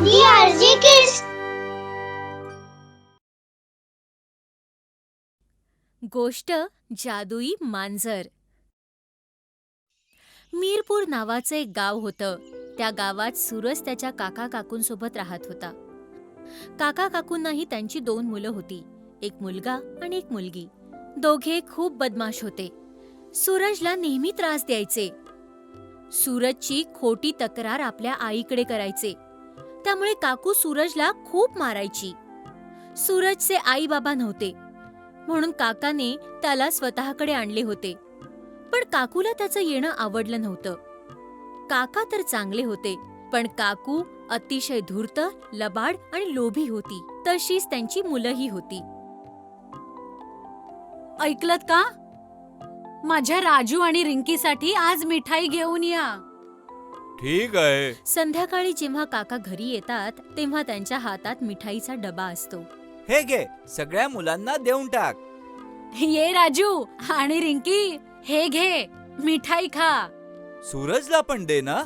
DRG Kids. गोष्ट जादुई मांजर. मीरपूर नावाचं एक गाव होतं. त्या गावात सूरज त्याच्या काका काकूंसोबत राहत होता. काका काकूंनाही त्यांची 2 मुलं होती, एक मुलगा आणि एक मुलगी. दोघे खूप बदमाश होते. सूरजला नेहमी त्रास द्यायचे. सूरजची खोटी तक्रार आपल्या आईकडे करायचे. त्यामुळे काकू सूरजला खूप मारायची. सूरजचे आई बाबा नव्हते, म्हणून काकाने त्याला स्वतःकडे आणले होते. पण काकूला त्याचं येणं आवडलं नव्हतं. काका तर चांगले होते, पण काकू अतिशय धूर्त, लबाड आणि लोभी होती. तशीच त्यांची मुलंही होती. ऐकलत का? माझ्या राजू आणि रिंकीसाठी आज मिठाई घेऊन या. ठीक आहे. संध्याकाळी जेव्हा काका घरी येतात तेव्हा त्यांच्या हातात मिठाईचा डबा असतो. हे घे, सगळ्या मुलांना देऊन टाक. ये राजू आणि रिंकी, हे घे मिठाई खा. सूरजला पण दे ना.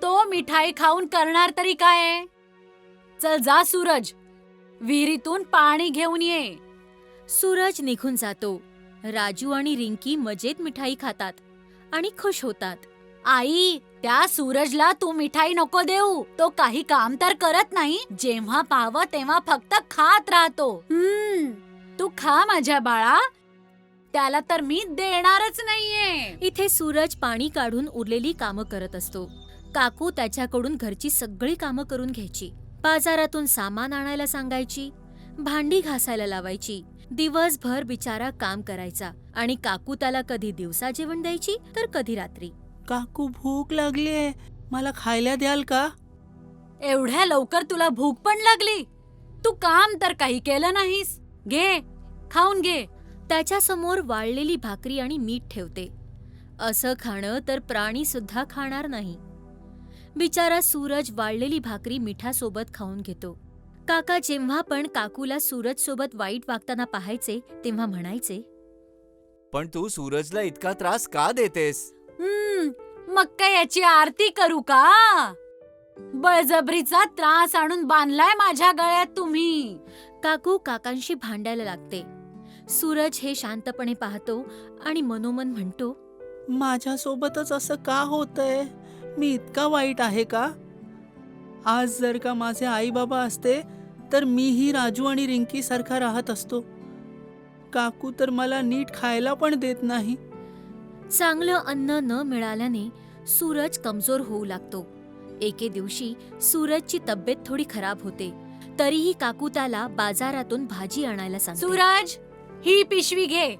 तो मिठाई खाऊन करणार तरी काय? चल जा सूरज, विहिरीतून पाणी घेऊन ये. सूरज निघून जातो. राजू आणि रिंकी मजेत मिठाई खातात आणि खुश होतात. आई, त्या सूरजला तू मिठाई नको देऊ. तो काही काम तर करत नाही. जेव्हा पाहावं तेव्हा फक्त खात राहतो. तू खा माझ्या बाळा, त्याला तर मी देणारच नाहीये. इथे सूरज पाणी काढून उरलेली कामं करत असतो. काकू त्याच्याकडून घरची सगळी कामं करून घ्यायची. बाजारातून सामान आणायला सांगायची, भांडी घासायला लावायची. दिवसभर बिचारा काम करायचा आणि काकू त्याला कधी दिवसा जेवण द्यायची तर कधी रात्री. काकू, भूक लागलीये, मला खायला द्याल का? एवढ्या लवकर तुला भूक पण लागली? तू काम तर काही केलं नाहीस. घे, खाऊन घे. त्याच्या समोर वाळलेली भाकरी आणि मीठ ठेवते. असं खाणं तर प्राणी सुद्धा खाणार नाही. बिचारा सूरज वाळलेली भाकरी मिठासोबत खाऊन घेतो. काका जेव्हा पण काकूला सूरज सोबत वाईट वागताना पाहायचे तेव्हा म्हणायचे, पण तू सूरजला इतका त्रास का देतेस? मग काय याची आरती करू का? बळजबरीचा त्रास आणून बांधलाय माझ्या गळ्यात तुम्ही. काकू काकांशी भांडायला लागते. सूरज हे शांतपणे पाहतो आणि मनोमन म्हणतो, माझ्यासोबतच असं का होतंय? मी इतका वाईट आहे का? आज जर का माझे आई बाबा असते तर मीही राजू आणि रिंकी सारखा राहत असतो. काकू तर मला नीट खायला पण देत नाही. चांगलं अन्न न मिळाल्याने सूरज कमजोर होऊ लागतो. एके दिवशी सूरजची तब्येत थोडी खराब होते. तरीही काकू त्याला बाजारातून भाजी आणायला सांगते. सूरज, ही पिशवी घे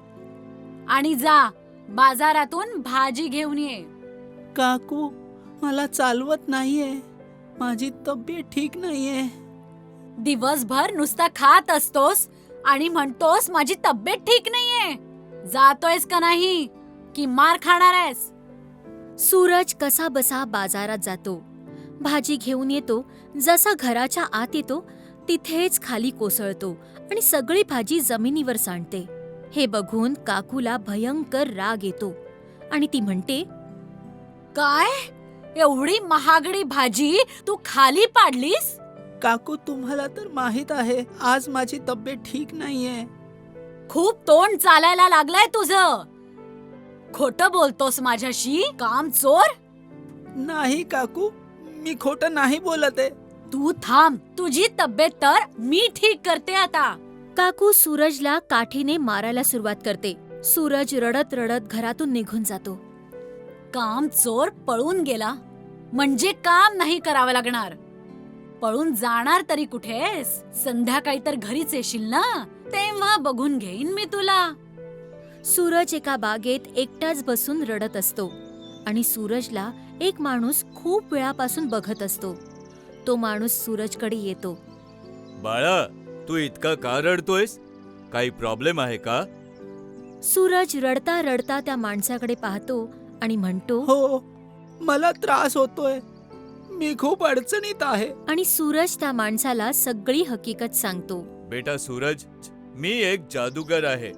आणि जा बाजारातून भाजी घेऊन ये. काकू, मला चालवत नाहीये. माझी तब्येत ठीक नाहीये. दिवसभर नुसता खात असतोस आणि म्हणतोस माझी तब्येत ठीक नाहीये. जातोयस का नाही की मार खाणार आहेस? सूरज कसा बसा बाजारात जातो. भाजी घेऊन येतो. जसा घराच्या आत येतो तिथेच खाली कोसळतो आणि सगळी भाजी जमिनीवर सांडते. हे बघून काकूला भयंकर राग येतो आणि ती म्हणते, काय? एवढी महागडी भाजी तू खाली पाडलीस? काकू, तुम्हाला तर माहित आहे आज माझी तब्येत ठीक नाहीये. खूप तोंड चालायला लागलंय तुझं. खोटं बोलतोस माझ्याशी, काम चोर. नाही काकू, मी खोटं नाही बोलत आहे. तू थांब, तुझी तब्येत तर मी ठीक करते आता. काकू सूरजला काठीने मारायला सुरुवात करते. सूरज रडत रडत घरातून निघून जातो. काम चोर पळून गेला म्हणजे काम नाही करावं लागणार. पळून जाणार तरी कुठेस? संध्याकाळी तर घरीच येशील ना, तेव्हा बघून घेईन मी तुला. सूरज एका बागेत एकटाच बसून रडत असतो आणि सूरजला एक माणूस खूप वेळापासून बघत असतो. तो माणूस सूरजकडे येतो. बाळा, तू इतका का रडतोयस? काही प्रॉब्लेम आहे का? सूरज रडता रडता त्या माणसाकडे पाहतो आणि म्हणतो, हो, मला त्रास होतोय. मी खूप अडचणीत आहे. आणि सूरज त्या माणसाला सगळी हकीकत सांगतो. बेटा सूरज, मी एक जादूगर आहे.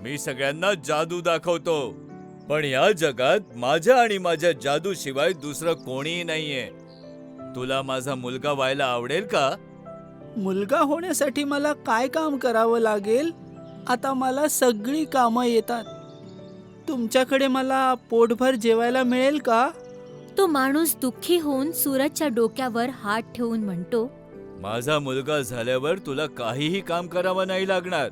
मी सगळ्यांना जादू दाखवतो. पण या जगात माझ्या आणि माझ्या जादू शिवाय दुसरं कोणीही नाहीये. तुला माझा मुलगा व्हायला आवडेल का? मुलगा होण्यासाठी मला काय काम करावं लागेल? आता मला सगळी कामं येतात. तुमच्याकडे मला पोटभर जेवायला मिळेल का? तो माणूस दुःखी होऊन सूरजच्या डोक्यावर हात ठेवून म्हणतो, माझा मुलगा झाल्यावर तुला काहीही काम करावं नाही लागणार.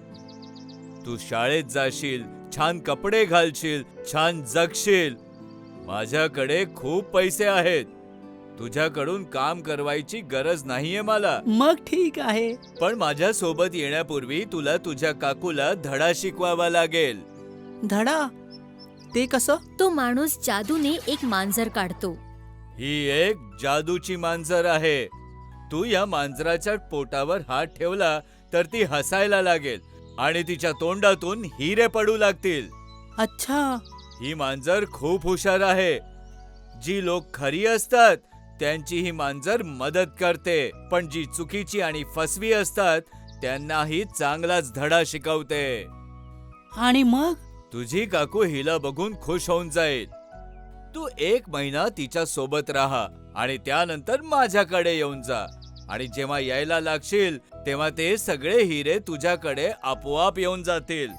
तू शाळेत जाशील, छान कपडे घालशील, छान जगशील. माझ्याकडे खूप पैसे आहेत. तुझ्याकडून काम करवायची गरज नाहीये मला. मग ठीक आहे. पण माझ्या सोबत येण्यापूर्वी तुला तुझ्या काकूला धडा शिकवावा लागेल. धडा? ते कसं? तो माणूस जादूने एक मांजर काढतो. ही एक जादूची मांजर आहे. तू या मांजराच्या पोटावर हात ठेवला तर ती हसायला लागेल आणि तिच्या तोंडातून हिरे पडू लागतील. अच्छा. ही मांजर खूप हुशार आहे. जी लोक खरी असतात त्यांची ही मांजर मदत करते, पण जी चुकीची आणि फसवी असतात त्यांनाही चांगलाच धडा शिकवते. आणि मग? तुझी काकू हिला बघून खुश होऊन जाईल. तू 1 महिना तिच्या सोबत राहा आणि त्यानंतर माझ्याकडे येऊन जा. आणि जेव्हा यायला लागशील तेव्हा ते सगळे हिरे तुझ्याकडे आपोआप येऊन जातील.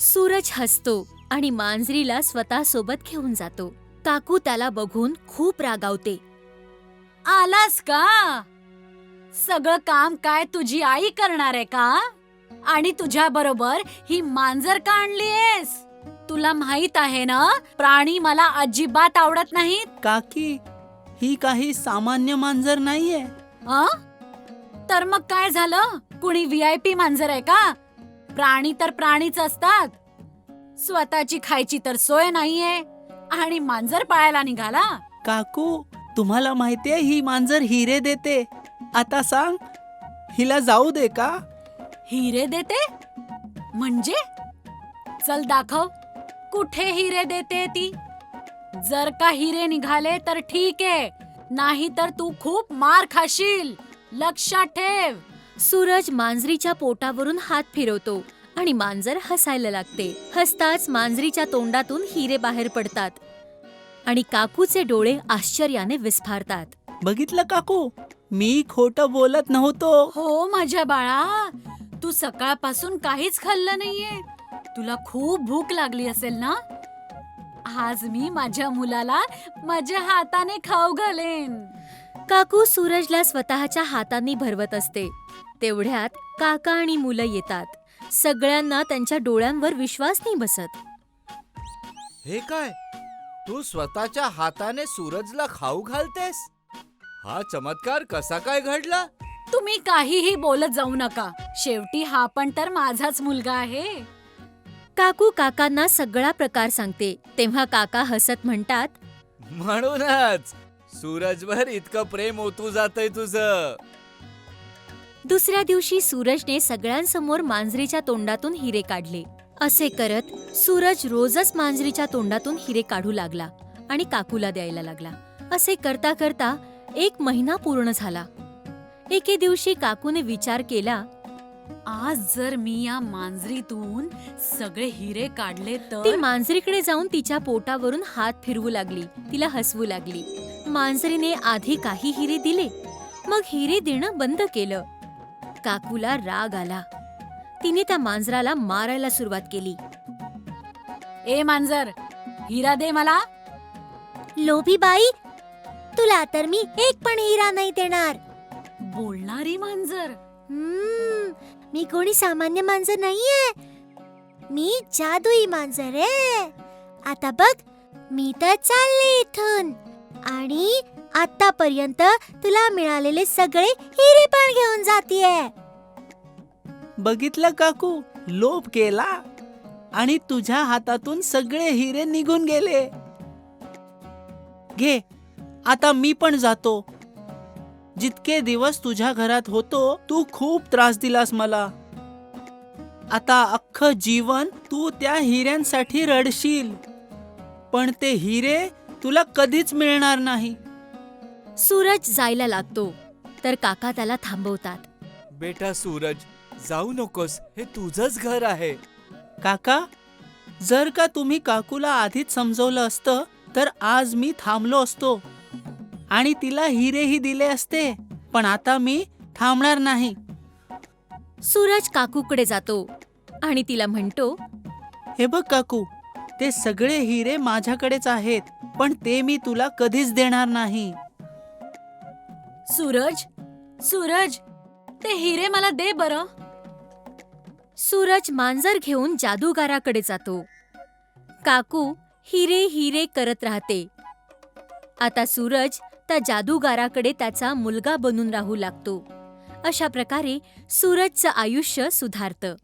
सूरज हसतो आणि मांजरीला स्वतः सोबत घेऊन जातो. काकू त्याला बघून खूप रागावते. आलास का? सगळं काम काय तुझी आई करणार आहे का? आणि तुझ्या बरोबर ही मांजर का आणलीयस? तुला माहित आहे ना, प्राणी मला अजिबात आवडत नाहीत. काकी, ही काही सामान्य मांजर नाहीये. तर मग काय झालं? कुणी VIP मांजर आहे का? प्राणी तर प्राणीच असतात. स्वतःची खायची तर सोय नाहीये आणि मांजर पाळायला निघाला. काकू, तुम्हाला माहितीये ही मांजर हिरे देते. आता सांग, हिला जाऊ दे का? हिरे देते म्हणजे? चल दाखव, कुठे हिरे देते ती? जर का हिरे निघाले तर ठीक आहे, नाही तर तू खूप मार खाशील. लक्षात ठेव. सूरज मांजरीच्या पोटावरून हात फिरवतो आणि मांजर हसायला लागते. हसताच मांजरीच्या तोंडातून हिरे बाहेर पडतात आणि काकूचे डोळे आश्चर्याने विस्फारतात. बघितलं काकू, मी खोटं बोलत नव्हतो. हो माझ्या बाळा, तू सकाळपासून काहीच खाल्लं नाहीये. तुला खूप भूक लागली असेल ना? आज मी माझ्या मुलाला माझ्या हाताने खाऊ घालेन. काकू सूरजला स्वतःच्या हातांनी भरवत असते. तेवढ्यात काका आणि मुलं येतात. सगळ्यांना त्यांच्या डोळ्यांवर विश्वास नाही बसत. हे काय? तू स्वतःच्या हाताने सूरजला खाऊ घालतेस? हा चमत्कार कसा काय घडला? तुम्ही काहीही बोलत जाऊ नका. शेवटी हा पण तर माझाच मुलगा आहे. काकू काकांना सगळा प्रकार सांगते. तेव्हा काका हसत म्हणतात, म्हणूनच सूरजवर इतकं प्रेम ओतू जातंय तुझं. दुसऱ्या दिवशी सूरजने सगळ्यांसमोर मांजरीच्या तोंडातून हिरे काढले. असे करत सूरज रोजच मांजरीच्या तोंडातून हिरे काढू लागला आणि काकूला द्यायला लागला. असे करता करता 1 महिना पूर्ण झाला. एके दिवशी काकूने विचार केला, आज जर मी या मांजरीतून सगळे हिरे काढले ती तर. मांजरीकडे जाऊन तिच्या पोटावरून हात फिरवू लागली. तिला हसवू लागली. मांजरीने आधी काही हिरे दिले, मग हिरे देणं बंद केलं. काकूला राग आला. तिने त्या मांजराला मारायला सुरुवात केली. ए मांजर, हिरा दे मला. लोभी बाई, तुला तर मी एक पण हिरा नाही देणार. बोलणारी मांजर. मी कोणी सामान्य मांजर नाहीये. मी जादुई मांजर आहे. आता बघ, मी तर चालले इथून आणि आतापर्यंत तुला मिळालेले सगळे हिरे पण घेऊन जातीये. बघितलं काकू, लोभ केला आणि तुझ्या हातातून सगळे हिरे निघून गेले. घे, आता मी पण जातो. जितके दिवस तुझ्या घरात होतो तू खूप त्रास दिलास मला. आता अख्खं जीवन तू त्या हिऱ्यांसाठी रडशील, पण ते हिरे तुला कधीच मिळणार नाही. सूरज जायला लागतो तर काका त्याला थांबवतात. बेटा सूरज, जाऊ नकोस. हे तुझंच घर आहे. काका, जर का तुम्ही काकूला आधीच समजवलं असतं तर आज मी थांबलो असतो आणि तिला हिरेही दिले असते, पण आता मी थांबणार नाही. सूरज काकूकडे जातो आणि तिला म्हणतो, हे बघ काकू, ते सगळे हिरे माझ्याकडेच आहेत, पण ते मी तुला कधीच देणार नाही. सूरज, सूरज, ते हिरे मला दे बरं. सूरज मांजर घेऊन जादूगाराकडे जातो. काकू हिरे हिरे करत राहते. आता सूरज त्या जादूगाराकडे त्याचा मुलगा बनून राहू लागतो. अशा प्रकारे सूरजचं आयुष्य सुधारतं.